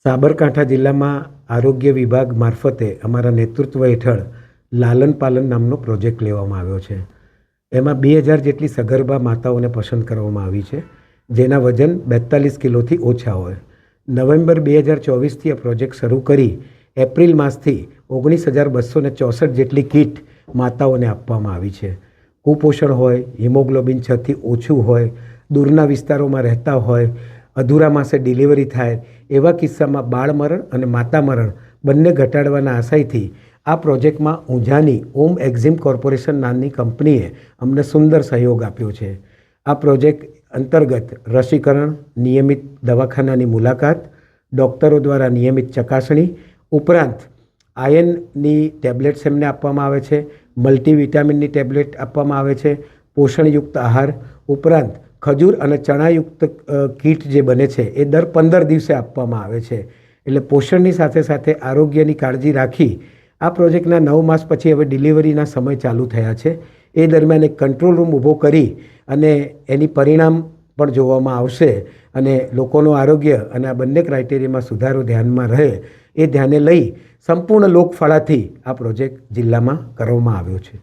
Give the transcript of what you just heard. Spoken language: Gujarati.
સાબરકાંઠા જિલ્લામાં આરોગ્ય વિભાગ મારફતે અમારા નેતૃત્વ હેઠળ લાલન પાલન નામનો પ્રોજેક્ટ લેવામાં આવ્યો છે. એમાં 2000 જેટલી સગર્ભા માતાઓને પસંદ કરવામાં આવી છે, જેના વજન 42 કિલોથી ઓછા હોય. નવેમ્બર 2024થી આ પ્રોજેક્ટ શરૂ કરી એપ્રિલ માસથી 19,264 જેટલી કીટ માતાઓને આપવામાં આવી છે. કુપોષણ હોય, હિમોગ્લોબિન 6થી ઓછું હોય, દૂરના વિસ્તારોમાં રહેતા હોય, અધૂરા માસે ડિલિવરી થાય એવા કિસ્સામાં બાળમરણ અને માતા મરણ બંને ઘટાડવાના આશયથી આ પ્રોજેક્ટમાં ઊંઝાની ઓમ એક્ઝિમ કોર્પોરેશન નામની કંપનીએ અમને સુંદર સહયોગ આપ્યો છે. આ પ્રોજેક્ટ અંતર્ગત રસીકરણ, નિયમિત દવાખાનાની મુલાકાત, ડૉક્ટરો દ્વારા નિયમિત ચકાસણી ઉપરાંત આયર્નની ટેબ્લેટ્સ એમને આપવામાં આવે છે, મલ્ટીવિટામિનની ટેબ્લેટ આપવામાં આવે છે, પોષણયુક્ત આહાર ઉપરાંત ખજૂર અને ચણાયુક્ત કીટ જે બને છે એ દર 15 દિવસે આપવામાં આવે છે. એટલે પોષણની સાથે સાથે આરોગ્યની કાળજી રાખી આ પ્રોજેક્ટના 9 માસ પછી હવે ડિલિવરીના સમય ચાલુ થયા છે. એ દરમિયાન એક કંટ્રોલ રૂમ ઊભો કરી અને એની પરિણામ પણ જોવામાં આવશે અને લોકોનું આરોગ્ય અને આ બંને ક્રાઇટેરિયામાં સુધારો ધ્યાનમાં રહે એ ધ્યાને લઈ સંપૂર્ણ લોકફાળાથી આ પ્રોજેક્ટ જિલ્લામાં કરવામાં આવ્યો છે.